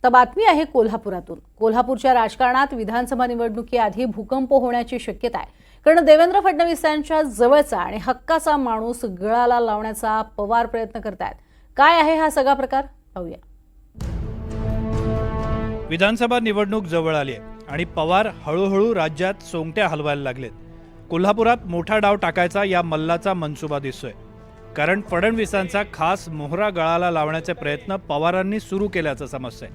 आता बातमी आहे कोल्हापुरातून। कोल्हापूरच्या राजकारणात विधानसभा निवडणुकीआधी भूकंप होण्याची शक्यता आहे, कारण देवेंद्र फडणवीस यांच्या जवळचा आणि हक्काचा माणूस गळाला लावण्याचा पवार प्रयत्न करतात। काय आहे हा सगळा प्रकार पाहूया। विधानसभा निवडणूक जवळ आली आहे आणि पवार हळूहळू राज्यात सोंगट्या हलवायला लागलेत। कोल्हापुरात मोठा डाव टाकायचा या मल्लाचा मनसुबा दिसतोय, कारण फडणवीसांचा खास मोहरा गळाला लावण्याचे प्रयत्न पवारांनी सुरू केल्याचं समजतंय।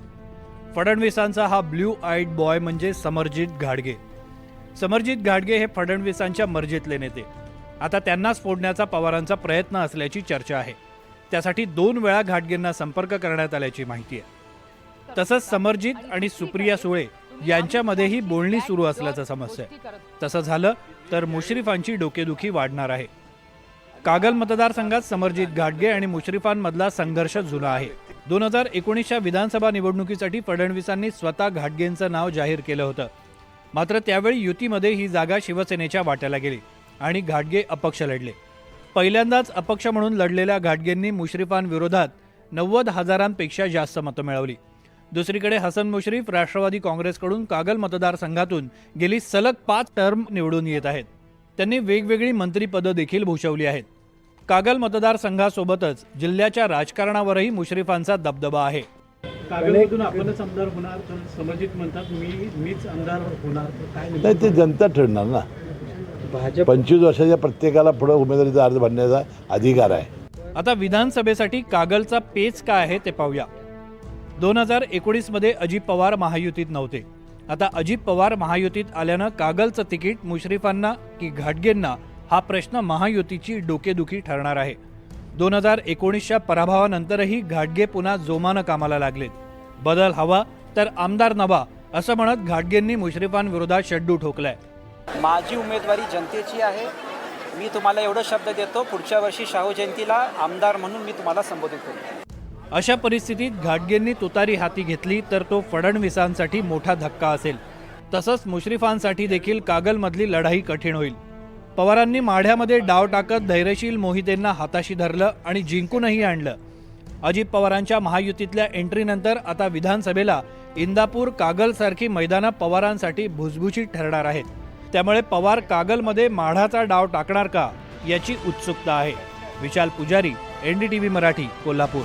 फडणवीसांचा हा ब्ल्यू आईड बॉय म्हणजे समरजित घाटगे। समरजित घाटगे हे फडणवीसांच्या मर्जीतले नेते। आता त्यांनाच फोडण्याचा पवारांचा प्रयत्न असल्याची चर्चा आहे। त्यासाठी 2 वेळा घाटगेंना संपर्क करण्यात आल्याची माहिती आहे। तसंच समरजित आणि सुप्रिया सुळे यांच्यामध्येही बोलणी सुरू असल्याचं समजतंय। तसं झालं तर मुश्रीफांची डोकेदुखी वाढणार आहे। कागल मतदारसंघात समरजित घाटगे आणि मुश्रीफांमधला संघर्ष जुना आहे। 2019च्या विधानसभा निवडणुकीसाठी फडणवीसांनी स्वतः घाटगेंचं नाव जाहीर केलं होतं, मात्र त्यावेळी युतीमध्ये ही जागा शिवसेनेच्या वाट्याला गेली आणि घाटगे अपक्ष लढले। पहिल्यांदाच अपक्ष म्हणून लढलेल्या घाटगेंनी मुश्रीफांविरोधात 90,000पेक्षा जास्त मतं मिळवली। दुसरीकडे हसन मुश्रीफ राष्ट्रवादी काँग्रेसकडून कागल मतदारसंघातून गेली सलग 5 टर्म निवडून येत आहेत। त्यांनी वेगवेगळी मंत्रिपदं देखील भूषवली आहेत। कागल मतदारसंघासोबतच जिल्ह्याच्या राजकारणावरही मुश्रीफांचा दबदबा आहे। कागलमधून आपणच आमदार होणार, तर समरजित म्हणतात मीच आमदार होणार, तर काय नाही, ते जनता ठरणार ना। भाजप 25 वर्षाच्या प्रत्येकाला पुढे उमेदवारीचा अर्ज भरण्याचा अधिकार आहे। आता विधानसभेसाठी कागलचा पेच काय आहे ते पाहूया। 2019 मध्ये अजित पवार महायुतीत नव्हते। आता अजित पवार महायुतीत आल्यानं कागलचं तिकीट मुश्रीफांना की घाटगेंना हा प्रश्न महायुतीची डोकेदुखी ठरणार आहे। 2019च्या पराभवानंतरही घाटगे पुन्हा जोमानं कामाला लागलेत। बदल हवा तर आमदार नवा असं म्हणत घाटगेंनी मुश्रीफांविरोधात शड्डू ठोकलाय। माझी उमेदवारी जनतेची आहे। मी तुम्हाला एवढं शब्द देतो, पुढच्या वर्षी शाहू जयंतीला आमदार म्हणून मी तुम्हाला संबोधित करेन। अशा परिस्थितीत घाटगेंनी तुतारी हाती घेतली तर तो फडणवीसांसाठी मोठा धक्का असेल। तसंच मुश्रीफांसाठी देखील कागलमधली लढाई कठीण होईल। पवारांनी माढ्यामध्ये डाव टाकत धैर्यशील मोहितेंना हाताशी धरलं आणि जिंकूनही आणलं। अजित पवारांच्या महायुतीतल्या एंट्रीनंतर आता विधानसभेला इंदापूर कागलसारखी मैदानं पवारांसाठी भुसभुशीत ठरणार आहेत। त्यामुळे पवार कागलमध्ये माढाचा डाव टाकणार का याची उत्सुकता आहे। विशाल पुजारी, NDTV मराठी, कोल्हापूर।